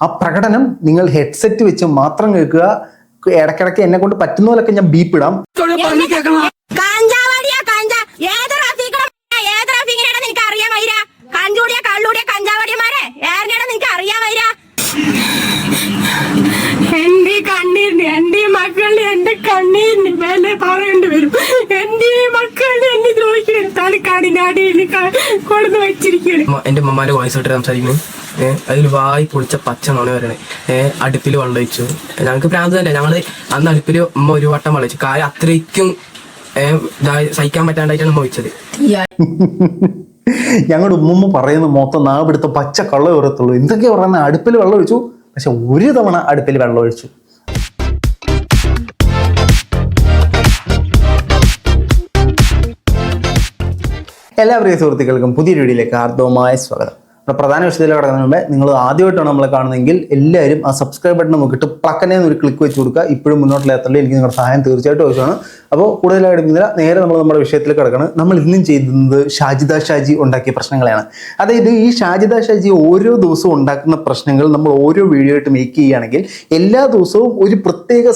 ആ പ്രകടനം നിങ്ങൾ ഹെഡ്സെറ്റ് വെച്ച് മാത്രം കേൾക്കുക. ഇടയ്ക്കിടയ്ക്ക് എന്നെ കൊണ്ട് പറ്റുന്ന പോലൊക്കെ ഞാൻ ബീപ്പ് ഇടാം. എന്റെ കണ്ണീരിന് എന്റെ മക്കളിന് എന്റെ കണ്ണീരിന് മേലെ പറയേണ്ടി വരും. എന്റെ മക്കളിനെ എന്നെ ദ്രോഹിക്കണം. തലക്കാടിന്റെ അടിയിൽ കൊടുന്ന് വെച്ചിരിക്കണം. എന്റെ അമ്മമാരെ വോയിസ് ഇട്ട് സംസാരിക്കുന്നു. അതിൽ വായി പൊളിച്ച പച്ച നോണ വരണേ. അടുപ്പിൽ വെള്ളം ഒഴിച്ചു. ഞങ്ങൾക്ക് പ്രാന്ത് തന്നെ. ഞങ്ങള് അന്ന് അടുപ്പിൽ ഉമ്മ ഒരു വട്ടം വെള്ളം ഒഴിച്ചു. കായ അത്രയ്ക്കും സഹിക്കാൻ പറ്റാണ്ടായിട്ടാണ് ഉമ്മ ഒഴിച്ചത്. ഞങ്ങളുടെ ഉമ്മ പറയുന്ന മൊത്തം നാവെടുത്ത പച്ച കള്ള ഉറത്തുള്ളൂ. എന്തൊക്കെയാ പറയുന്നത്? അടുപ്പിൽ വെള്ളം ഒഴിച്ചു. പക്ഷെ ഒരു തവണ അടുപ്പിൽ വെള്ളം ഒഴിച്ചു. എല്ലാ പ്രിയ സുഹൃത്തുക്കൾക്കും പുതിയൊരു വീഡിയോയിലേക്ക് ഹാർദവമായ സ്വാഗതം. പ്രധാന വിഷയത്തിൽ കടക്കുന്നതിന് മുമ്പേ നിങ്ങൾ ആദ്യമായിട്ടാണ് നമ്മളെ കാണുന്നതെങ്കിൽ എല്ലാവരും ആ സബ്സ്ക്രൈബ് ബട്ടൺ നോക്കിയിട്ട് പ്ലക്കനെ ഒരു ക്ലിക്ക് വെച്ച് കൊടുക്കുക. ഇപ്പോഴും മുന്നോട്ടിലെത്തേണ്ട എനിക്ക് നിങ്ങളുടെ സഹായം തീർച്ചയായിട്ടും ആവശ്യമാണ്. അപ്പോൾ കൂടുതലായിട്ട് നേരെ നമ്മൾ നമ്മുടെ വിഷയത്തിൽ കിടക്കണം. നമ്മൾ ഇന്നും ചെയ്യുന്നത് ഷാജിദ ഷാജി ഉണ്ടാക്കിയ പ്രശ്നങ്ങളെയാണ്. അതായത് ഈ ഷാജിദ ഷാജി ഓരോ ദിവസവും ഉണ്ടാക്കുന്ന പ്രശ്നങ്ങൾ നമ്മൾ ഓരോ വീഡിയോ ആയിട്ട് മേക്ക് ചെയ്യുകയാണെങ്കിൽ എല്ലാ ദിവസവും ഒരു പ്രത്യേക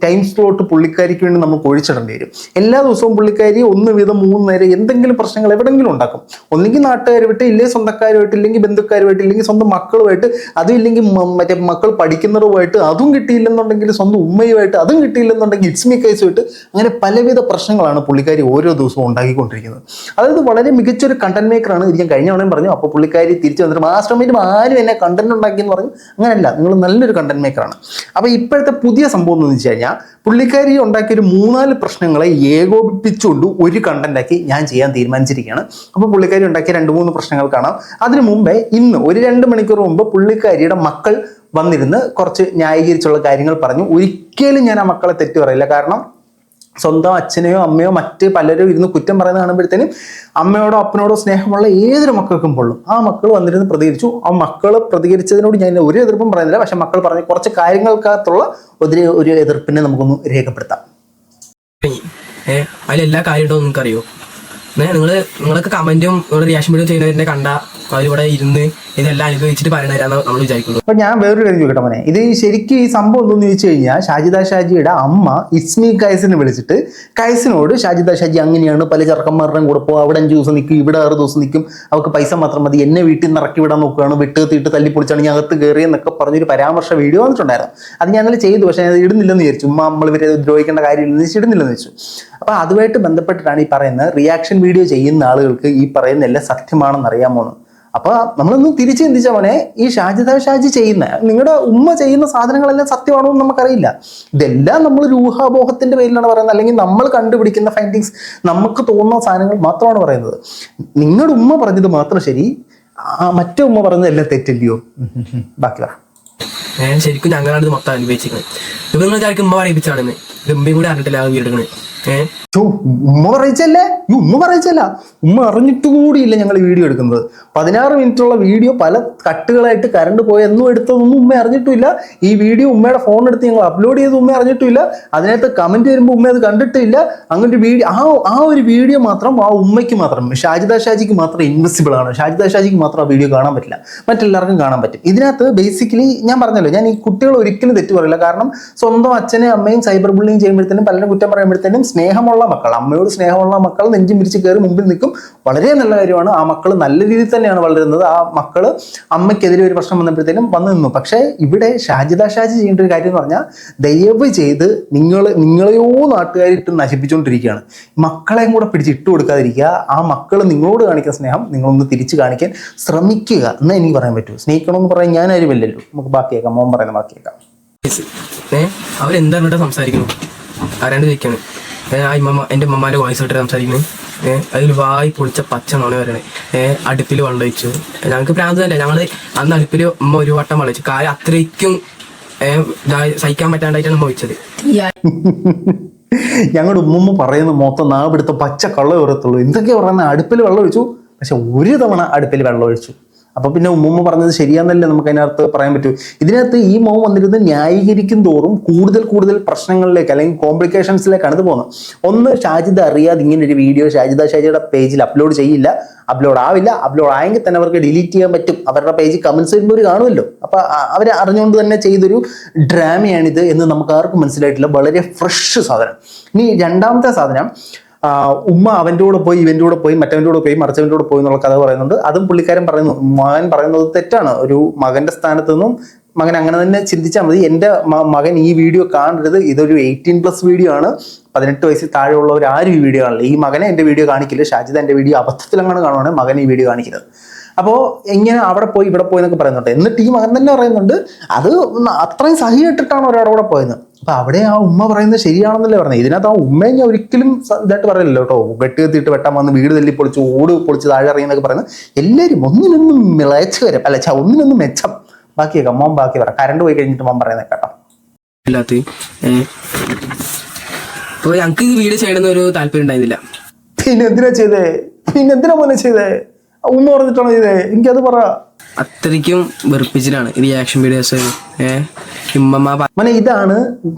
ടൈം സ്ലോട്ട് പുള്ളിക്കാരിക്ക് വേണ്ടി നമുക്ക് ഒഴിച്ചിടേണ്ടി വരും. എല്ലാ ദിവസവും പുള്ളിക്കാരി ഒന്ന് വീതം 3 നേരം എന്തെങ്കിലും പ്രശ്നങ്ങൾ എവിടെയെങ്കിലും ഉണ്ടാക്കും. ഒന്നെങ്കിൽ നാട്ടുകാരുമായിട്ട്, ഇല്ലെങ്കിൽ സ്വന്തക്കാരുമായിട്ട്, ഇല്ലെങ്കിൽ ബന്ധുക്കാരുമായിട്ട്, ഇല്ലെങ്കിൽ സ്വന്തം മക്കളുമായിട്ട്, അതും ഇല്ലെങ്കിൽ മറ്റേ മക്കൾ പഠിക്കുന്നവരുമായിട്ട്, അതും കിട്ടിയില്ലെന്നുണ്ടെങ്കിൽ സ്വന്തം ഉമ്മയുമായിട്ട്, അതും കിട്ടിയില്ലെന്നുണ്ടെങ്കിൽ ഇറ്റ്സ് മീ കേസുമായിട്ട്, അങ്ങനെ പലവിധ പ്രശ്നങ്ങളാണ് പുള്ളിക്കാരി ഓരോ ദിവസവും ഉണ്ടാക്കിക്കൊണ്ടിരിക്കുന്നത്. അതായത് വളരെ മികച്ചൊരു കണ്ടന്റ് മേക്കറാണ്. ഇത് ഞാൻ കഴിഞ്ഞ തവണയും പറഞ്ഞു. അപ്പോൾ പുള്ളിക്കാരി തിരിച്ചു വന്നിട്ട് മാസ്റ്റർ മൈൻഡ് ആരും എന്നെ കണ്ടന്റ് ഉണ്ടാക്കിയെന്ന് പറഞ്ഞു. അങ്ങനെയല്ല, നിങ്ങൾ നല്ലൊരു കണ്ടന്റ് മേക്കറാണ്. അപ്പോൾ ഇപ്പോഴത്തെ പുതിയ സംഭവം എന്ന് വെച്ച് കഴിഞ്ഞാൽ പുള്ളിക്കാരി ഉണ്ടാക്കിയൊരു 3-4 പ്രശ്നങ്ങളെ ഏകോപിപ്പിച്ചുകൊണ്ട് ഒരു കണ്ടന്റാക്കി ഞാൻ ചെയ്യാൻ തീരുമാനിച്ചിരിക്കുകയാണ്. അപ്പോൾ പുള്ളിക്കാരി ഉണ്ടാക്കിയ 2-3 പ്രശ്നങ്ങൾ കാണാം. അതിനു മുമ്പേ ഇന്ന് ഒരു 2 മണിക്കൂർ മുമ്പ് പുള്ളിക്കാരിയുടെ മക്കൾ വന്നിരുന്ന് കുറച്ച് ന്യായീകരിച്ചുള്ള കാര്യങ്ങൾ പറഞ്ഞു. ഒരിക്കലും ഞാൻ ആ മക്കളെ തെറ്റു പറയില്ല. കാരണം സ്വന്തം അച്ഛനെയോ അമ്മയോ മറ്റ് പലരും ഇരുന്ന് കുറ്റം പറയുന്നത് കാണുമ്പോഴത്തേനും അമ്മയോടോ അപ്പനോടോ സ്നേഹമുള്ള ഏതൊരു മക്കൾക്കും പൊള്ളും. ആ മക്കൾ വന്നിരുന്ന് പ്രതികരിച്ചു. ആ മക്കൾ പ്രതികരിച്ചതിനോട് ഞാൻ ഒരു എതിർപ്പും പറയുന്നില്ല. പക്ഷെ മക്കൾ പറഞ്ഞ കുറച്ച് കാര്യങ്ങൾക്കകത്തുള്ള ഒരു എതിർപ്പിനെ നമുക്കൊന്ന് രേഖപ്പെടുത്താം. അതിലെല്ലാ കാര്യമായിട്ടോ നിങ്ങൾക്കറിയോ? നിങ്ങൾക്ക് കമന്റും റിയാക്ഷൻ വീഡിയോ ചെയ്യുന്നതിന്റെ കണ്ട അവരിവിടെ ഇരുന്ന് ഇതെല്ലാം അനുഭവിച്ചിട്ട് പറയണവരാന്ന് നമ്മൾ വിചാരിക്കുന്നു. അപ്പൊ ഞാൻ വേറൊരു കാര്യം ചോദിക്കട്ടെ മോനെ, ഇത് ശരിക്കും ഈ സംഭവം എന്തെന്ന് ചോദിച്ചു കഴിഞ്ഞാൽ ഷാജിദ ഷാജിയുടെ അമ്മ ഇസ്മി കൈസിനെ വിളിച്ചിട്ട് കൈസിനോട് ഷാജിദ ഷാജി അങ്ങനെയാണ്, പല ചെറുക്കന്മാരുടെയും കൂടെ പോകും, അവിടെ 5 ദിവസം നിൽക്കും, ഇവിടെ 6 ദിവസം നിൽക്കും, അവർക്ക് പൈസ മാത്രം മതി, എന്നെ വീട്ടിൽ നിന്ന് ഇറക്കി വിടാൻ നോക്കുകയാണ്, വെട്ടുകത്തിയിട്ട് തല്ലിപ്പൊളിച്ചാണ് ഞാൻ അകത്ത് കയറിയെന്നൊക്കെ പറഞ്ഞൊരു പരാമർശ വീഡിയോ വന്നിട്ടുണ്ടായിരുന്നു. അത് ഞാൻ അന്നേരം ചെയ്തു. പക്ഷേ അത് ഇടുന്നില്ലെന്ന് വിചാരിച്ചു. നമ്മൾ ഇവരെ ദ്രോഹിക്കേണ്ട കാര്യമില്ലെന്ന് ഇടുന്നില്ലെന്ന് വെച്ചു. അപ്പൊ അതുമായിട്ട് ബന്ധപ്പെട്ടിട്ടാണ് ഈ പറയുന്നത് റിയാക്ഷൻ വീഡിയോ ചെയ്യുന്ന ആളുകൾക്ക് ഈ പറയുന്ന എല്ലാം സത്യമാണെന്ന് അറിയാമോന്ന്. അപ്പൊ നമ്മളൊന്ന് തിരിച്ച് ചിന്തിച്ച മോനെ, ഈ ഷാജിദ ഷാജി ചെയ്യുന്ന, നിങ്ങളുടെ ഉമ്മ ചെയ്യുന്ന സാധനങ്ങളെല്ലാം സത്യമാണോ എന്ന് നമുക്കറിയില്ല. ഇതെല്ലാം നമ്മൾ ഒരു ഊഹാപോഹത്തിന്റെ പേരിലാണ് പറയുന്നത്. അല്ലെങ്കിൽ നമ്മൾ കണ്ടുപിടിക്കുന്ന ഫൈൻഡിങ്സ്, നമുക്ക് തോന്നുന്ന സാധനങ്ങൾ മാത്രമാണ് പറയുന്നത്. നിങ്ങളുടെ ഉമ്മ പറഞ്ഞത് മാത്രം ശരി, മറ്റേ ഉമ്മ പറഞ്ഞത് എല്ലാം തെറ്റില്ലയോ? ബാക്കി പറ. ശരിക്കും ഞങ്ങളാണ് ഇത് മൊത്തം അനുഭവിച്ചിരിക്കുന്നത്. ഇപ്പൊ നിങ്ങൾ വിചാരിക്കും ഉമ്മ പറയിപ്പിച്ചാണെന്ന്. ഇത് ഉമ്മയും കൂടി അറിഞ്ഞിട്ടില്ല വീടെടുക്കണേ. ഉമ്മ പറയിച്ചല്ലേ? ഉമ്മ പറയിച്ചല്ല, ഉമ്മ അറിഞ്ഞിട്ട് കൂടിയില്ല ഞങ്ങൾ വീഡിയോ എടുക്കുന്നത്. 16 മിനിറ്റുള്ള വീഡിയോ പല കട്ടുകളായിട്ട് കറണ്ട് പോയെന്നും എടുത്തതൊന്നും ഉമ്മ അറിഞ്ഞിട്ടില്ല. ഈ വീഡിയോ ഉമ്മയുടെ ഫോൺ എടുത്ത് ഞങ്ങൾ അപ്ലോഡ് ചെയ്ത് ഉമ്മ അറിഞ്ഞിട്ടില്ല. അതിനകത്ത് കമന്റ് വരുമ്പോൾ ഉമ്മ അത് കണ്ടിട്ടില്ല. അങ്ങനെ വീഡിയോ ആ ഒരു വീഡിയോ മാത്രം ആ ഉമ്മയ്ക്ക് മാത്രം, ഷാജിദ ഷാജിക്ക് മാത്രം ഇൻവിസിബിൾ ആണ്. ഷാജിദ ഷാജിക്ക് മാത്രം ആ വീഡിയോ കാണാൻ പറ്റില്ല, മറ്റെല്ലാവർക്കും കാണാൻ പറ്റും. ഇതിനകത്ത് ബേസിക്കലി ഞാൻ പറഞ്ഞല്ലോ, ഞാൻ ഈ കുട്ടികൾ ഒരിക്കലും തെറ്റു പറയില്ല. കാരണം സ്വന്തം അച്ഛനെയും അമ്മയും സൈബർ ബുള്ളിങ് ചെയ്യുമ്പോഴത്തേനും പലരും കുറ്റം പറയുമ്പോഴത്തേനും സ്നേഹമുള്ള മക്കൾ, അമ്മയോട് സ്നേഹമുള്ള മക്കൾ നെഞ്ചും പിരിച്ച് കയറി മുമ്പിൽ നിൽക്കും. വളരെ നല്ല കാര്യമാണ്. ആ മക്കൾ നല്ല രീതിയിൽ തന്നെയാണ് വളരുന്നത്. ആ മക്കള് അമ്മയ്ക്കെതിരെ ഒരു പ്രശ്നം വന്നപ്പോഴത്തേനും വന്നു നിന്നു. പക്ഷേ ഇവിടെ ഷാജിദ ഷാജി ചെയ്യേണ്ട ഒരു കാര്യം എന്ന് പറഞ്ഞാൽ, ദയവ് ചെയ്ത് നിങ്ങളെയോ നാട്ടുകാരിട്ട് നശിപ്പിച്ചുകൊണ്ടിരിക്കുകയാണ്. മക്കളെയും കൂടെ പിടിച്ച് ഇട്ട് കൊടുക്കാതിരിക്കുക. ആ മക്കൾ നിങ്ങളോട് കാണിക്കുന്ന സ്നേഹം നിങ്ങളൊന്ന് തിരിച്ചു കാണിക്കാൻ ശ്രമിക്കുക എന്നേ എനിക്ക് പറയാൻ പറ്റൂ. സ്നേഹിക്കണമെന്ന് പറയാൻ ഞാൻ ആരുമില്ലല്ലോ. നമുക്ക് ബാക്കിയേക്കാം, മോൻ പറയുന്ന ബാക്കിയേക്കാം. അവരെന്താണ് സംസാരിക്കുന്നു ആരാണ്ട് ചോദിക്കാണ്. എന്റെ അമ്മമാരെ വോയിസ് ഇട്ട് സംസാരിക്കുന്നു. അതിൽ വായി പൊളിച്ച പച്ച നോണ വരണേ. അടുപ്പിൽ വെള്ളം ഒഴിച്ചു. ഞങ്ങൾക്ക് പ്രാന്ത് തന്നെ. ഞങ്ങള് അന്ന് അടുപ്പിൽ ഉമ്മ ഒരു വട്ടം വെള്ളം ഒഴിച്ചു. കായ അത്രയ്ക്കും സഹിക്കാൻ പറ്റാണ്ടായിട്ടാണ് ഉമ്മ ഒഴിച്ചത്. ഞങ്ങളുടെ ഉമ്മ പറയുന്ന മൊത്തം നാവെടുത്ത പച്ച കള്ള ഉറത്തുള്ളൂ. എന്തൊക്കെയാ പറയുന്നത്? അടുപ്പിൽ വെള്ളം ഒഴിച്ചു. പക്ഷെ ഒരു തവണ അടുപ്പിൽ വെള്ളം ഒഴിച്ചു. അപ്പോൾ പിന്നെ ഉമ്മുമ്മ പറഞ്ഞത് ശരിയാന്നല്ലേ നമുക്ക് അതിനകത്ത് പറയാൻ പറ്റൂ. ഇതിനകത്ത് ഈ മോൻ വന്നിരുന്ന് ന്യായീകരിക്കും തോറും കൂടുതൽ പ്രശ്നങ്ങളിലേക്ക് അല്ലെങ്കിൽ കോംപ്ലിക്കേഷൻസിലേക്കാണ് ഇത് പോകുന്നത്. ഒന്ന്, ഷാജിദ അറിയാതെ ഇങ്ങനെ ഒരു വീഡിയോ ഷാജിയുടെ പേജിൽ അപ്ലോഡ് ചെയ്യില്ല, അപ്ലോഡ് ആവില്ല. അപ്ലോഡ് ആയെങ്കിൽ തന്നെ അവർക്ക് ഡിലീറ്റ് ചെയ്യാൻ പറ്റും. അവരുടെ പേജിൽ കമന്റ്സ് വരുമ്പോൾ കാണുമല്ലോ. അപ്പോൾ അവർ അറിഞ്ഞുകൊണ്ട് തന്നെ ചെയ്തൊരു ഡ്രാമയാണിത് എന്ന് നമുക്ക് ആർക്കും മനസ്സിലായിട്ടില്ല. വളരെ ഫ്രഷ് സാധനം. ഇനി രണ്ടാമത്തെ സാധനം, ഉമ്മ അവൻ്റെ കൂടെ പോയി, ഇവൻ്റെ കൂടെ പോയി, മറ്റവൻ്റെ കൂടെ പോയി, മറിച്ചവൻ്റെ കൂടെ പോയി എന്നുള്ള കഥ പറയുന്നുണ്ട്. അതും പുള്ളിക്കാരൻ പറയുന്നു, മകൻ പറയുന്നത് തെറ്റാണ്. ഒരു മകൻ്റെ സ്ഥാനത്ത് നിന്നും മകൻ അങ്ങനെ തന്നെ ചിന്തിച്ചാൽ മതി. എൻ്റെ മകൻ ഈ വീഡിയോ കാണരുത്, ഇതൊരു 18+ വീഡിയോ ആണ്, 18 വയസ്സിൽ താഴെയുള്ളവർ ആരും ഈ വീഡിയോ കാണില്ല. ഈ മകനെ എൻ്റെ വീഡിയോ കാണിക്കില്ല. ഷാജിദ എൻ്റെ വീഡിയോ അബദ്ധത്തിലങ്ങനെ കാണുവാണ്, മകൻ ഈ വീഡിയോ കാണിക്കുന്നത്. അപ്പോൾ ഇങ്ങനെ അവിടെ പോയി ഇവിടെ പോയി എന്നൊക്കെ പറയുന്നുണ്ട്. എന്നിട്ട് ഈ മകൻ തന്നെ പറയുന്നുണ്ട് അത് അത്രയും സഹിയിട്ടിട്ടാണ് ഒരാളുടെ കൂടെ പോയത്. അപ്പൊ അവിടെ ആ ഉമ്മ പറയുന്നത് ശരിയാണെന്നല്ലേ പറഞ്ഞത്. ഇതിനകത്ത് ആ ഉമ്മയെ ഞാൻ ഒരിക്കലും ഇതായിട്ട് പറയില്ലല്ലോ കേട്ടോ. വെട്ടിയെത്തിയിട്ട് വെട്ടാൻ വന്ന് വീട് തല്ലി പൊളിച്ച് ഓട് പൊളിച്ച് താഴെ അറിയുന്നൊക്കെ പറയുന്നത് എല്ലാവരും ഒന്നിനൊന്നും മിളച്ച് വരും, അല്ല ഒന്നിനൊന്നും മെച്ചം. ബാക്കിയൊക്കെ മോൻ ബാക്കി പറയാം. കറണ്ട് പോയി കഴിഞ്ഞിട്ട് മോൻ പറയുന്നത് കേട്ടോ. അപ്പോൾ ഞങ്ങൾക്ക് ഈ വീഡിയോ ചെയ്യണമെന്ന് ഒരു താല്പര്യം ഉണ്ടായിരുന്നില്ല. പിന്നെ എന്തിനാ മോനെ ചെയ്തേ? ഉമ്മ പറഞ്ഞിട്ടാണോ ചെയ്തേ? എനിക്കത് പറ. അത്രയ്ക്കും വെറുപ്പിച്ചിട്ടാണ് റിയാക്ഷൻ വീഡിയോസ്. മോനെ ഇതാണ്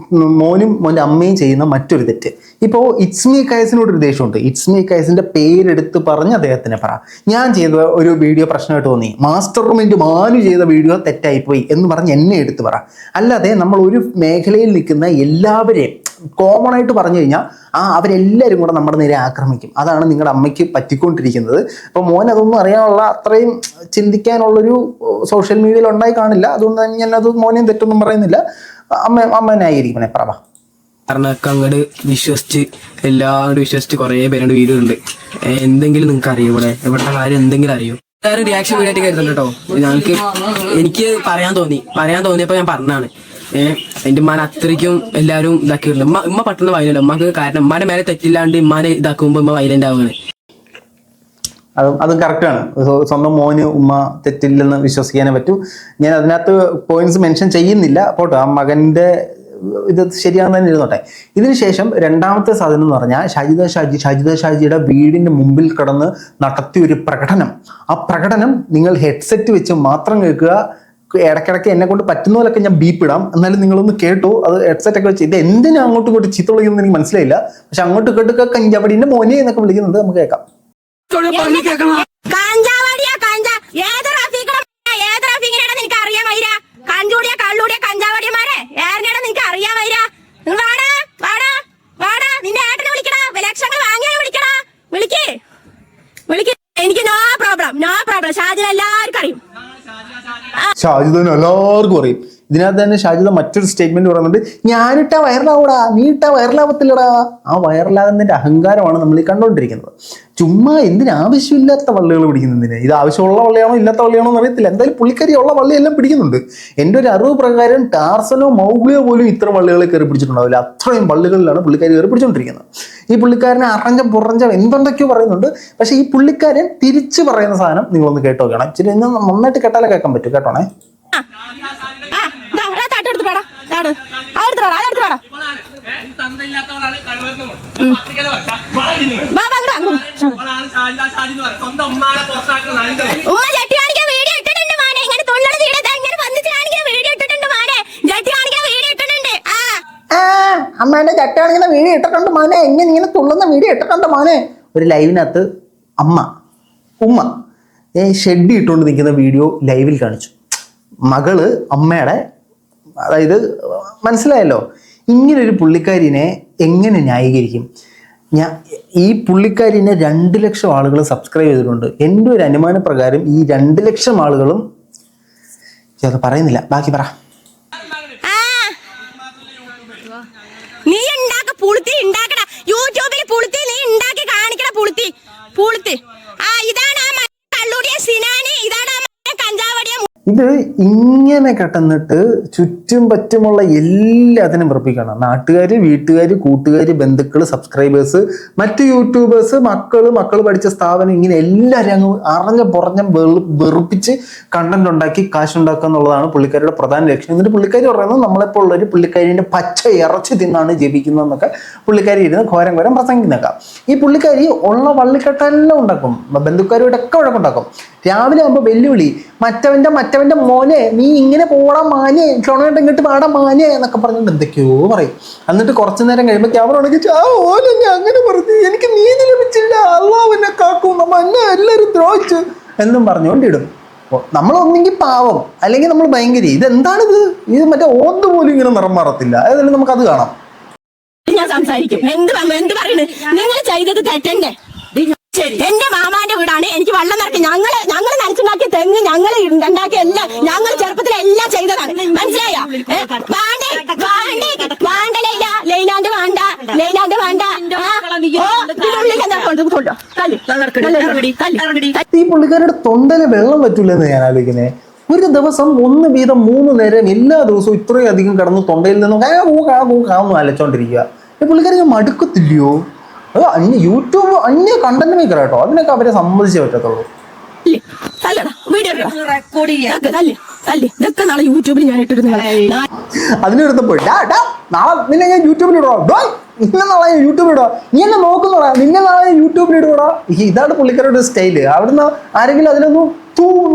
മോനും മോൻ്റെ അമ്മയും ചെയ്യുന്ന മറ്റൊരു തെറ്റ്. ഇപ്പോൾ ഇറ്റ്സ്മി കൈസിനോട് ഒരു ദേഷ്യമുണ്ട്. ഇറ്റ്സ്മി കൈസിന്റെ പേരെടുത്ത് പറഞ്ഞ് അദ്ദേഹത്തിനെ പറ. ഞാൻ ചെയ്ത ഒരു വീഡിയോ പ്രശ്നമായിട്ട് തോന്നി, മാസ്റ്റർ റൂമിൻ്റെ മാനു ചെയ്ത വീഡിയോ തെറ്റായിപ്പോയി എന്ന് പറഞ്ഞ് എന്നെ എടുത്ത് പറ. അല്ലാതെ നമ്മൾ ഒരു മേഖലയിൽ നിൽക്കുന്ന എല്ലാവരെയും കോമൺ ആയിട്ട് പറഞ്ഞു കഴിഞ്ഞാൽ അവരെല്ലാവരും കൂടെ നമ്മുടെ നേരെ ആക്രമിക്കും. അതാണ് നിങ്ങളുടെ അമ്മയ്ക്ക് പറ്റിക്കൊണ്ടിരിക്കുന്നത്. അപ്പോൾ മോൻ അതൊന്നും അറിയാനുള്ള അത്രയും ചിന്തിക്കാനുള്ളൊരു സോഷ്യൽ മീഡിയയിൽ ഉണ്ടായി കാണില്ല. അതുകൊണ്ട് തന്നെ ഞാനത് മോനെയും തെറ്റൊന്നും പറയുന്നില്ല. അമ്മ ന്യായീകരിക്കണേ പറ. കാരണമൊക്കെ അങ്ങോട്ട് വിശ്വസിച്ച് എല്ലാവരും വിശ്വസിച്ച് കുറേ പേരുടെ വീഡിയോ ഉണ്ട്. എന്തെങ്കിലും നിങ്ങൾക്ക് അറിയോ ഇവിടെ എവിടുത്തെ കാര്യം എന്തെങ്കിലും അറിയോ? എല്ലാവരും റിയാക്ഷൻ വീഡിയോ ആയിട്ട് കരുതല്ലോ കേട്ടോ. എനിക്ക് പറയാൻ തോന്നിയപ്പോൾ ഞാൻ പറഞ്ഞാണ്. എന്റെ ഉമ്മാനെ അത്രയ്ക്കും എല്ലാവരും ഇതാക്കിയില്ല. ഉമ്മ പെട്ടെന്ന് വൈലന്റ് ഉമ്മക്ക്, കാരണം ഉമ്മാന്റെ മേലെ തെറ്റില്ലാണ്ട് ഉമ്മാനെ ഇതാക്കുമ്പോൾ ഉമ്മ വൈലന്റ് ആവുകയാണ്. അതും കറക്റ്റാണ്. സ്വന്തം മോന് ഉമ്മ തെറ്റില്ലെന്ന് വിശ്വസിക്കാനേ പറ്റൂ. ഞാൻ അതിനകത്ത് പോയിന്റ്സ് മെൻഷൻ ചെയ്യുന്നില്ല പോട്ടെ. ആ മകന്റെ ഇത് ശരിയാണെന്ന് തന്നെ ഇരുന്നോട്ടെ. ഇതിനുശേഷം രണ്ടാമത്തെ സാധനം എന്ന് പറഞ്ഞാൽ ഷാജിയുടെ വീടിന്റെ മുമ്പിൽ കിടന്ന് നടത്തിയ ഒരു പ്രകടനം. ആ പ്രകടനം നിങ്ങൾ ഹെഡ്സെറ്റ് വെച്ച് മാത്രം കേൾക്കുക. ഇടയ്ക്കിടയ്ക്ക് എന്നെ കൊണ്ട് പറ്റുന്ന പോലൊക്കെ ഞാൻ ബീപ്പിടാം, എന്നാലും നിങ്ങളൊന്ന് കേട്ടു. അത് ഹെഡ്സെറ്റ് ഒക്കെ വെച്ച് ഇത് എന്തിനാ അങ്ങോട്ടും ഇങ്ങോട്ട് ചീത്ത വിളിക്കുന്നത് എനിക്ക് മനസ്സിലായില്ല. പക്ഷെ അങ്ങോട്ട് കേട്ടൊക്കെ കഞ്ചാവടിന്റെ മോനെ എന്നൊക്കെ വിളിക്കുന്നുണ്ട്. നമുക്ക് കേൾക്കാം. എനിക്ക് നോ പ്രോബ്ലം ഷാജിദ എല്ലാവർക്കും അറിയും. ഷാജിദന് എല്ലാവർക്കും അറിയും. ഇതിനകത്ത് തന്നെ ഷാജിദ മറ്റൊരു സ്റ്റേറ്റ്മെന്റ് പറയുന്നുണ്ട്, ഞാനിട്ട വൈറലാവൂടാ, നീ ഇട്ട വൈറലാവത്തില്ലടാ. ആ വൈറലാകുന്നതിന്റെ അഹങ്കാരമാണ് നമ്മൾ ഈ കണ്ടുകൊണ്ടിരിക്കുന്നത്. ചുമ്മാ എന്തിനാവശ്യമില്ലാത്ത വള്ളികൾ പിടിക്കുന്നതിന്. ഇത് ആവശ്യമുള്ള വള്ളിയാണോ ഇല്ലാത്ത വള്ളിയാണോ എന്ന് അറിയത്തില്ല. എന്തായാലും പുള്ളിക്കാരി ഉള്ള വള്ളിയെല്ലാം പിടിക്കുന്നുണ്ട്. എൻ്റെ ഒരു അറിവ് പ്രകാരം ടാർസനോ മൗഗ്ലിയോ പോലും ഇത്ര വള്ളികളെ കയറി പിടിച്ചിട്ടുണ്ടാവില്ല. അത്രയും വള്ളികളിലാണ് പുള്ളിക്കാരി കയറി പിടിച്ചുകൊണ്ടിരിക്കുന്നത്. ഈ പുള്ളിക്കാരനെ അറഞ്ച എന്തുകൊണ്ടൊക്കെയോ പറയുന്നുണ്ട്. പക്ഷെ ഈ പുള്ളിക്കാരൻ തിരിച്ചു പറയുന്ന സാധനം നിങ്ങളൊന്ന് കേട്ടോ നോക്കണം. ഇച്ചിരി നന്നായിട്ട് കേട്ടാലേ കേൾക്കാൻ പറ്റും. കേട്ടോണേ. അമ്മേന്റെ ചട്ടയാണെങ്കിലും വീഡിയോ ഇട്ടിട്ടുണ്ട് മോനെ, ഇങ്ങനെ തുള്ളുന്ന വീഡിയോ ഇട്ടിട്ടുണ്ട് മോനെ. ഒരു ലൈവിനകത്ത് ഉമ്മ ഷെഡ് ഇട്ടുകൊണ്ട് നിൽക്കുന്ന വീഡിയോ ലൈവിൽ കാണിച്ചു. മകള് അമ്മയുടെ, അതായത് മനസ്സിലായല്ലോ. ഇങ്ങനൊരു പുള്ളിക്കാരിനെ എങ്ങനെ ന്യായീകരിക്കും? ഈ പുള്ളിക്കാരിനെ 2 ലക്ഷം ആളുകൾ സബ്സ്ക്രൈബ് ചെയ്തിട്ടുണ്ട്. എൻ്റെ ഒരു അനുമാന പ്രകാരം ഈ 2 ലക്ഷം ആളുകളും അത് പറയുന്നില്ല. ബാക്കി പറ. നീ ഉണ്ടാക്ക പുളുത്തി ഉണ്ടാക്കട യൂട്യൂബിൽ പുളുത്തി നീ ഉണ്ടാക്കി കാണിക്കട പുളുത്തി. ഇതാണ് ആ കള്ളൂടിയ സിനാനി, ഇതാണ് ആ കഞ്ചാവടിയ. ഇത് ഇങ്ങനെ കെട്ടുന്നിട്ട് ചുറ്റും പറ്റുമുള്ള എല്ലാത്തിനും വെറുപ്പിക്കണം. നാട്ടുകാർ, വീട്ടുകാർ, കൂട്ടുകാർ, ബന്ധുക്കൾ, സബ്സ്ക്രൈബേഴ്സ്, മറ്റ് യൂട്യൂബേഴ്സ്, മക്കൾ പഠിച്ച സ്ഥാപനം, ഇങ്ങനെ എല്ലാവരും അങ്ങ് പുറഞ്ഞ വെറുപ്പിച്ച് കണ്ടന്റ് ഉണ്ടാക്കി കാശുണ്ടാക്കുക എന്നുള്ളതാണ് പുള്ളിക്കാരുടെ പ്രധാന ലക്ഷ്യം. എന്നിട്ട് പുള്ളിക്കാരി പറയുന്നത് നമ്മളെപ്പോൾ ഉള്ളൊരു പുള്ളിക്കാരിന്റെ പച്ച ഇറച്ചി തിന്നാണ് ജപിക്കുന്നതെന്നൊക്കെ പുള്ളിക്കാരി ഇരുന്ന് ഘോരം പ്രസംഗിക്കുന്നേക്കാം. ഈ പുള്ളിക്കാരി ഉള്ള വള്ളിക്കെട്ടെല്ലാം ഉണ്ടാക്കും, ബന്ധുക്കാരോടൊക്കെ വഴക്കുണ്ടാക്കും. രാവിലെ ആകുമ്പോൾ വെല്ലുവിളി, മറ്റവന്റെ മോനെ നീ ഇങ്ങനെ പോടാ മാനെ, ചുണയിട്ട് ഇങ്ങോട്ട് പാടാ മാനെ എന്നൊക്കെ പറഞ്ഞിട്ട് എന്തൊക്കെയോ പറയും. എന്നിട്ട് കുറച്ചു നേരം കഴിയുമ്പോൾ ക്യാമറ ഉണ്ടെങ്കിൽ അങ്ങനെ പറഞ്ഞു, എനിക്ക് നീതി ലഭിച്ചില്ല, അള്ളാഹു എന്നെ കാക്കും, നമ്മ എന്നെ എല്ലാവരും ദ്രോഹിച്ചു എന്നും പറഞ്ഞുകൊണ്ടിടും. നമ്മളൊന്നെങ്കിൽ പാവം, അല്ലെങ്കിൽ നമ്മൾ ഭയങ്കര ഇതെന്താണിത്, ഇത് മറ്റേ ഓന്ത് പോലും ഇങ്ങനെ നിറം മാറത്തില്ല. ഏതായാലും നമുക്കത് കാണാം. ഞാൻ സംസാരിക്കും. എന്ത് പറയുന്നത്? നിങ്ങൾ ചെയ്തത് തെറ്റന്നെ. എന്റെ മാമാന്റെ വീടാണ്. എനിക്ക് വെള്ളം നിറക്കി ഞങ്ങള് നനച്ചുണ്ടാക്കിയ തെങ്ങ്, ഞങ്ങൾ ഉണ്ടാക്കിയ എല്ലാം ഞങ്ങൾ ചെറുപ്പത്തിലെല്ലാം ചെയ്തതാണ്. മനസ്സിലായോ? ലൈലാന്റെ വേണ്ട. ഈ പുള്ളിക്കാരുടെ തൊണ്ടയില് വെള്ളം പറ്റൂലെന്ന് ഞാൻ ആലോചിക്കുന്നത്. ഒരു ദിവസം 1 വീതം 3 നേരം എല്ലാ ദിവസവും ഇത്രയും അധികം കിടന്ന് തൊണ്ടയിൽ നിന്നും കാന്ന് അലച്ചോണ്ടിരിക്കുക. ഈ പുള്ളിക്കാരെ മടുക്കത്തില്ലയോ? യൂട്യൂബ് അന്യ കണ്ടന്റ് മേക്കർ കേട്ടോ, അതിനൊക്കെ അവരെ സമ്മതിച്ചേ പറ്റത്തുള്ളൂ. അതിനെടുത്തപ്പോൾ നാളെ നിന്നെ ഞാൻ യൂട്യൂബിലിടോ, നിന്നെ നാളെ ഞാൻ യൂട്യൂബിലിടോ, നീ എന്നെ നോക്കുന്നോടാ, നിന്നെ നാളെ യൂട്യൂബിലിടുവോടാ. ഇതാണ് പുള്ളിക്കാരുടെ സ്റ്റൈല്. അവിടുന്ന് ആരെങ്കിലും അതിനൊന്നും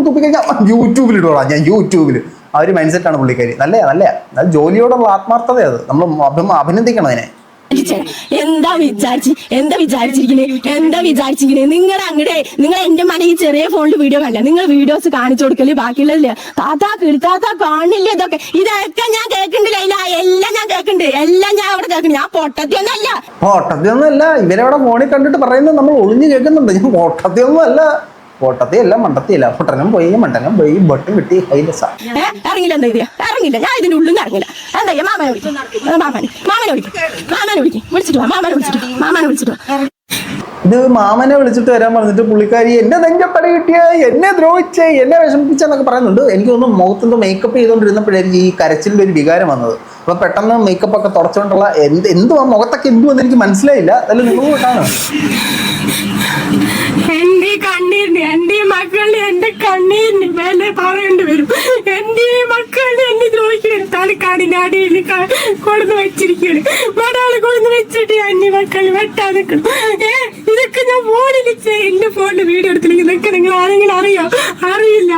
തുപ്പിക്കഴിഞ്ഞാൽ യൂട്യൂബിലിടുവോടാ, ഞാൻ യൂട്യൂബിൽ. ആ ഒരു മൈൻഡ് സെറ്റാണ് പുള്ളിക്കാരി. നല്ല ജോലിയോടുള്ള ആത്മാർത്ഥത, അത് നമ്മൾ അഭിനന്ദിക്കണം അതിനെ. എന്താ വിചാരിച്ചിരിക്കണേ നിങ്ങൾ എന്റെ മന ഈ ചെറിയ ഫോണിൽ വീഡിയോ കാണില്ല, നിങ്ങൾ വീഡിയോസ് കാണിച്ചു കൊടുക്കല്, ബാക്കിയുള്ളതില്ല താത്ത കാണില്ല. ഇതൊക്കെ ഞാൻ കേൾക്കുന്നില്ല, എല്ലാം ഞാൻ കേൾക്കുന്നുണ്ട്, എല്ലാം ഞാൻ അവിടെ കേൾക്കുന്നു. ഞാൻ പൊട്ടത്തിയൊന്നല്ല. ഇവരവിടെ ഫോണിൽ കണ്ടിട്ട് പറയുന്നത് നമ്മൾ ഒളിഞ്ഞു കേൾക്കുന്നുണ്ട്. ഞാൻ പൊട്ടത്തിയല്ല മണ്ടത്തിയല്ല. പൊട്ടനും പോയി മണ്ടനും പോയി ബട്ടും കിട്ടി ഹൈലസ. ഇറങ്ങില്ല, ഞാൻ ഇതിന്റെ ഉള്ളിൽ നിന്ന് ഇറങ്ങില്ല. എന്താ മാമനെ വിളിച്ചിട്ട് ഇത് മാമനെ വിളിച്ചിട്ട് വരാൻ പറഞ്ഞിട്ട് പുള്ളിക്കാരി എന്നെ നെഞ്ചപ്പട കിട്ടിയ, എന്നെ ദ്രോഹിച്ചേ, എന്നെ വിഷമിപ്പിച്ചെന്നൊക്കെ പറയുന്നുണ്ട്. എനിക്ക് തോന്നുന്നു മുഖത്തെന്തോ മേക്കപ്പ് ചെയ്തുകൊണ്ടിരുന്നപ്പോഴായിരിക്കും ഈ കരച്ചിലിന്റെ ഒരു വികാരം വന്നത്. അപ്പൊ പെട്ടെന്ന് മേക്കപ്പ് ഒക്കെ തുടച്ചുകൊണ്ടുള്ള എന്തുവാ മുഖത്തൊക്കെ എന്തുവെന്ന് എനിക്ക് മനസ്സിലായില്ല. അതല്ല നിങ്ങൾ കാണും. എന്റെ മക്കളിൽ എന്റെ കണ്ണീരിന് വില പറയേണ്ടി വരും. എന്റെ മക്കളിൽ എന്നെ ദ്രോഹിക്കണം. തലക്കാടിന്റെ അടിയിൽ കൊണ്ടു വെച്ചിരിക്കുകയാണ്. ഒരാള് കൊണ്ടു വെച്ചിട്ട് എന്റെ മക്കൾ വെട്ടാൻ നിൽക്കണം. ഇതൊക്കെ ഞാൻ ഫോണിൽ എന്റെ ഫോണിൽ വീഡിയോ എടുത്തില്ലെങ്കിൽ ഇതൊക്കെ നിങ്ങൾ ആരെങ്കിലും അറിയില്ല.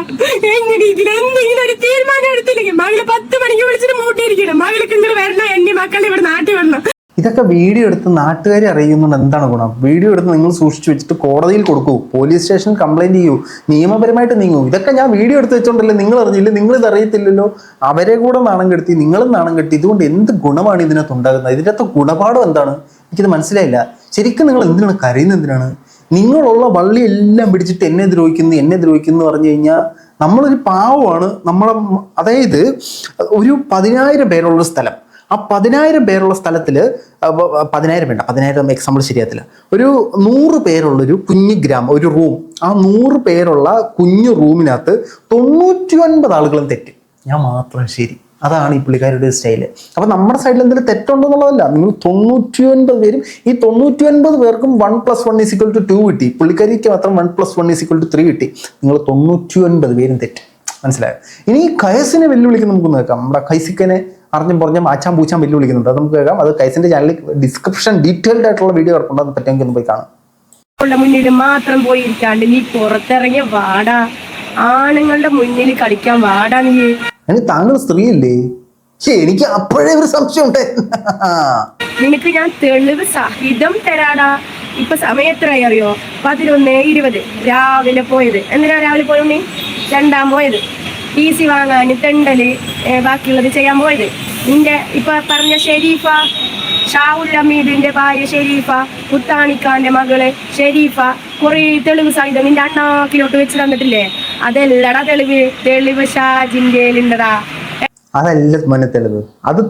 എങ്ങനെ ഇതിലെന്തെങ്കിലും ഒരു തീരുമാനം എടുത്തില്ലെങ്കിൽ മകള് 10 മണിക്ക് വിളിച്ചിട്ട് മൂട്ടിയിരിക്കണം. മകൾക്ക് ഇങ്ങനെ വരണം, എന്റെ മക്കളെ ഇവിടെ നാട്ടിൽ വരണം. ഇതൊക്കെ വീഡിയോ എടുത്ത് നാട്ടുകാരെ അറിയുന്നുണ്ട്. എന്താണ് ഗുണം? വീഡിയോ എടുത്ത് നിങ്ങൾ സൂക്ഷിച്ചു വെച്ചിട്ട് കോടതിയിൽ കൊടുക്കൂ, പോലീസ് സ്റ്റേഷനിൽ കംപ്ലൈന്റ് ചെയ്യൂ, നിയമപരമായിട്ട് നീങ്ങൂ. ഇതൊക്കെ ഞാൻ വീഡിയോ എടുത്ത് വെച്ചോണ്ടല്ലേ, നിങ്ങൾ അറിഞ്ഞില്ല, നിങ്ങൾ ഇത് അറിയത്തില്ലല്ലോ. അവരെ കൂടെ നാണം കെടുത്തി, നിങ്ങളും നാണം കെട്ടി. ഇതുകൊണ്ട് എന്ത് ഗുണമാണ് ഇതിനകത്ത് ഉണ്ടാകുന്നത്? ഇതിനകത്ത് ഗുണപാഠം എന്താണ്? എനിക്കിത് മനസ്സിലായില്ല. ശരിക്കും നിങ്ങൾ എന്തിനാണ് കരയുന്നത്? എന്തിനാണ് നിങ്ങളുള്ള വള്ളി എല്ലാം പിടിച്ചിട്ട് എന്നെ ദ്രോഹിക്കുന്നു പറഞ്ഞു കഴിഞ്ഞാൽ നമ്മളൊരു പാവമാണ്. അതായത് ഒരു 10,000 പേരുള്ള സ്ഥലം, ആ 10,000 പേരുള്ള സ്ഥലത്തിൽ 10,000 വേണ്ട, 10,000 എക്സാമ്പിൾ ശരിയാത്തില്ല, ഒരു 100 പേരുള്ളൊരു കുഞ്ഞു ഗ്രാമം, ഒരു റൂം. ആ 100 പേരുള്ള കുഞ്ഞു റൂമിനകത്ത് 99 ആളുകളും തെറ്റ്, ഞാൻ മാത്രം ശരി. അതാണ് ഈ പുള്ളിക്കാരുടെ സ്റ്റൈല്. അപ്പൊ നമ്മുടെ സൈഡിൽ എന്തെങ്കിലും തെറ്റുണ്ടെന്നുള്ളതല്ല. നിങ്ങൾ 99 പേരും, ഈ 99 പേർക്കും 1 + 1 = 2 കിട്ടി. പുള്ളിക്കാരിക്ക് മാത്രം 1 + 1 = 3 കിട്ടി. നിങ്ങൾ 99 പേരും തെറ്റ്. മനസ്സിലായോ? ഇനി കയസിനെ വെല്ലുവിളിക്കുന്ന നമുക്ക് നോക്കാം. നമ്മുടെ കൈസിക്കനെ അറിഞ്ഞും പറഞ്ഞും ആച്ചാൻ പൂച്ചാൻ വെല്ലുവിളിക്കുന്നുണ്ട്. അത് നമുക്ക് കേൾക്കാം. അത് കൈസിന്റെ ചാനലിൽ ഡിസ്ക്രിപ്ഷൻ ഡീറ്റെയിൽഡ് ആയിട്ടുള്ള വീഡിയോ ഇറക്കുണ്ട്. അത് പറ്റുമെങ്കിൽ ഒന്ന് പോയി കാണാം. മുന്നിൽ മാത്രം പോയിരിക്കാണ്ട് നീ പുറത്തിറങ്ങിയ വാടാ, ആണുങ്ങളുടെ മുന്നിൽ കളിക്കാൻ വാടാ. നീ താങ്കൾ സ്ത്രീയല്ലേ? എനിക്ക് അപ്പോഴേ ഒരു സംശയം ഉണ്ട്. നിനക്ക് ഞാൻ തെളിവ് സഹിതം തരാടാ. ഇപ്പൊ സമയം എത്രയായി അറിയോ? 11:20 രാവിലെ പോയത്. എന്തിനാ രാവിലെ പോയി? രണ്ടാം പോയത് PC വാങ്ങാന്, തെണ്ടല്, ബാക്കിയുള്ളത് ചെയ്യാൻ പോയത്. നിന്റെ ഇപ്പൊ പറഞ്ഞ ഷെരീഫ, ഷാവുൽ ഹമീദിന്റെ ഭാര്യ ഷെരീഫ, പുത്താണിക്കാന്റെ മകള് ഷെരീഫ, കുറെ തെളിവ് സഹിതം നിന്റെ അണ്ണാക്കിലോട്ട് വെച്ച് തന്നിട്ടില്ലേ? അതല്ലടാ തെളിവ് ഷാജിന്റെ ഉണ്ടടാ. അതല്ല മോനെ തെളിവ്, അത്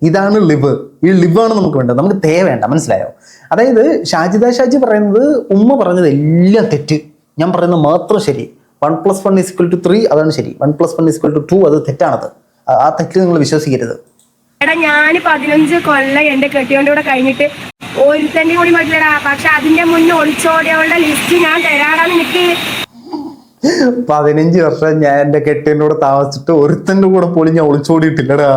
ഇതാണ് ലിവ്. ഈ ലിവാണ് നമുക്ക് വേണ്ടത്, നമുക്ക് വേണ്ട. മനസ്സിലായോ? അതായത് ഷാജി പറയുന്നത്, ഉമ്മ പറഞ്ഞത് എല്ലാം തെറ്റ്, ഞാൻ പറയുന്നത് മാത്രം ശരി. 1 + 1 = 3 അതാണ് ശരി. 1 + 1 = 2 അത് തെറ്റാണത്. ആ തെറ്റ് നിങ്ങൾ വിശ്വസിക്കരുത്. എടാ ഞാൻ 15 കൊല്ലം എന്റെ കെട്ടിയോന്റെ കൂടെ കഴിഞ്ഞിട്ട് ഒരുത്തന്നെ കൂടി പറ്റില്ലടാ. പക്ഷെ അതിന്റെ മുന്നേ ഒളിച്ചോടിയവളുടെ ലിസ്റ്റ് ഞാൻ തരാടാ നിനക്ക്. 15 വർഷം ഞാൻ എൻ്റെ കെട്ടിൻ്റെ കൂടെ താമസിച്ചിട്ട് ഒരുത്തൻ്റെ കൂടെ പോലും ഞാൻ ഒളിച്ചോടിയിട്ടില്ലടാ.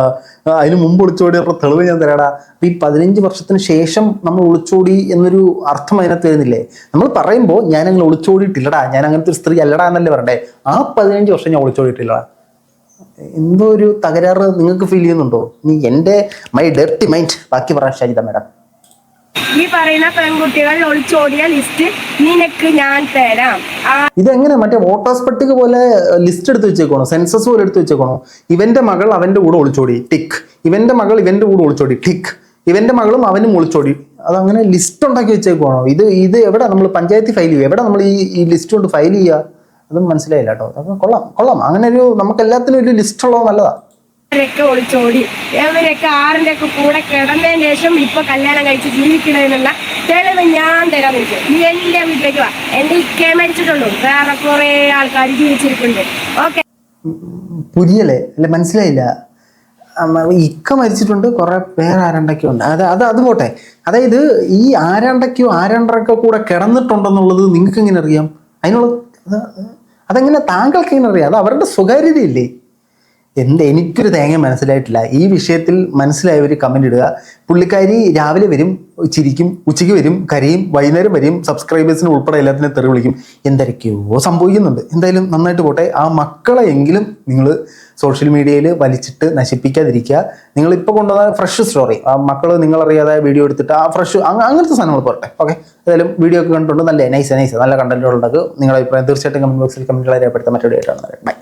അതിന് മുമ്പ് ഒളിച്ചോടിയുള്ള തെളിവ് ഞാൻ തരാടാ. അപ്പൊ ഈ 15 വർഷത്തിന് ശേഷം നമ്മൾ ഒളിച്ചോടി എന്നൊരു അർത്ഥം അതിനകത്ത് വരുന്നില്ലേ? നമ്മൾ പറയുമ്പോൾ ഞാൻ അങ്ങനെ ഒളിച്ചോടിയിട്ടില്ലടാ, ഞാൻ അങ്ങനത്തെ ഒരു സ്ത്രീ അല്ലടാ എന്നല്ലേ പറയണ്ടേ. ആ 15 വർഷം ഞാൻ ഒളിച്ചോടിയിട്ടില്ലടാ. എന്തോ ഒരു തകരാറ് നിങ്ങൾക്ക് ഫീൽ ചെയ്യുന്നുണ്ടോ? നീ എൻ്റെ മൈ ഡർട്ടി മൈൻഡ് ബാക്കി പറയാൻ ഷാജിദ മാഡം. ഈ പറയുന്ന പെൺകുട്ടികൾ ഒളിച്ചോടിയ ലിസ്റ്റ് നിനക്ക് ഞാൻ തരാം. ഇതെങ്ങനെ മറ്റേ വോട്ടേഴ്സ് പട്ടിക പോലെ ലിസ്റ്റ് എടുത്ത് വെച്ചേക്കണോ? സെൻസസ് പോലെ എടുത്ത് വെച്ചേക്കണോ? ഇവന്റെ മകൾ അവന്റെ കൂടെ ഒളിച്ചോടി ടിക്ക്, ഇവന്റെ മകൾ ഇവന്റെ കൂടെ ഒളിച്ചോടി ടിക്ക്, ഇവന്റെ മകളും അവനും ഒളിച്ചോടി. അതങ്ങനെ ലിസ്റ്റ് ഉണ്ടാക്കി വെച്ചേക്കണോ? ഇത് എവിടെ നമ്മൾ പഞ്ചായത്തിൽ ഫയൽ ചെയ്യുക? എവിടെ നമ്മൾ ഈ ലിസ്റ്റ് കൊണ്ട് ഫയൽ ചെയ്യുക? അതൊന്നും മനസ്സിലായില്ല കേട്ടോ. അതൊക്കെ കൊള്ളാം. അങ്ങനെ ഒരു നമുക്ക് എല്ലാത്തിനും ഒരു ലിസ്റ്റ് ഉള്ളത് നല്ലതാ. അവരൊക്കെ ഒളിച്ചോടി, അവരൊക്കെ ആറിന്റെ ഒക്കെ കൂടെ കിടന്നതിന് ശേഷം ഇപ്പൊ കല്യാണം കഴിച്ച് ജീവിക്കണമെന്നുള്ള തെളിവ് ഞാൻ തരാൻ നിൽക്കും. നീ എന്റെ വീട്ടിലേക്ക് വാ. എന്റെ ഇക്കേ മരിച്ചിട്ടുള്ളൂ, വേറെ കുറെ ആൾക്കാർ ജീവിച്ചിരിക്കുന്നുണ്ട്. ഓക്കെ, പുരിയല്ലേ? അല്ലെ, മനസ്സിലായില്ല. ഇക്ക മരിച്ചിട്ടുണ്ട്, കുറെ വേറെ ആരണ്ടൊക്കെ ഉണ്ട്. അത് പോട്ടെ. അതായത് ഈ ആരണ്ടൊക്കെ കൂടെ കിടന്നിട്ടുണ്ടെന്നുള്ളത് നിങ്ങൾക്ക് എങ്ങനെ അറിയാം? അതെങ്ങനെ താങ്കൾക്ക് എങ്ങനെ അറിയാം? അത് അവരുടെ സ്വകാര്യതയില്ലേ? എനിക്കൊരു തേങ്ങ മനസ്സിലായിട്ടില്ല ഈ വിഷയത്തിൽ. മനസ്സിലായവർ കമന്റ് ഇടുക. പുള്ളിക്കാരി രാവിലെ വരും, ചിരിക്കും, ഉച്ചയ്ക്ക് വരും, കരയും, വൈകുന്നേരം വരും, സബ്സ്ക്രൈബേഴ്സിന് ഉൾപ്പെടെ എല്ലാത്തിനും തെറി വിളിക്കും. എന്തൊക്കെയോ സംഭവിക്കുന്നുണ്ട്. എന്തായാലും നന്നായിട്ട് പോട്ടെ. ആ മക്കളെ എങ്കിലും നിങ്ങൾ സോഷ്യൽ മീഡിയയിൽ വലിച്ചിട്ട് നശിപ്പിക്കാതിരിക്കുക. നിങ്ങളിപ്പോൾ കൊണ്ടുവന്ന ഫ്രഷ് സ്റ്റോറി, ആ മക്കൾ നിങ്ങളറിയാതെ വീഡിയോ എടുത്തിട്ട് ആ ഫ്രഷ് അങ്ങനത്തെ സാധനങ്ങൾ പോട്ടെ. ഓക്കെ, ഏതായാലും വീഡിയോ ഒക്കെ കണ്ടുകൊണ്ട് നല്ല നൈസ് നല്ല കണ്ടന്റുകളുണ്ടാക്കുക. നിങ്ങളുടെ അഭിപ്രായം തീർച്ചയായിട്ടും കമന്റ് ബോക്സിൽ കമന്റുകളെ രേഖപ്പെടുത്താൻ. മറ്റൊരു ആയിട്ടാണ്. ബൈ.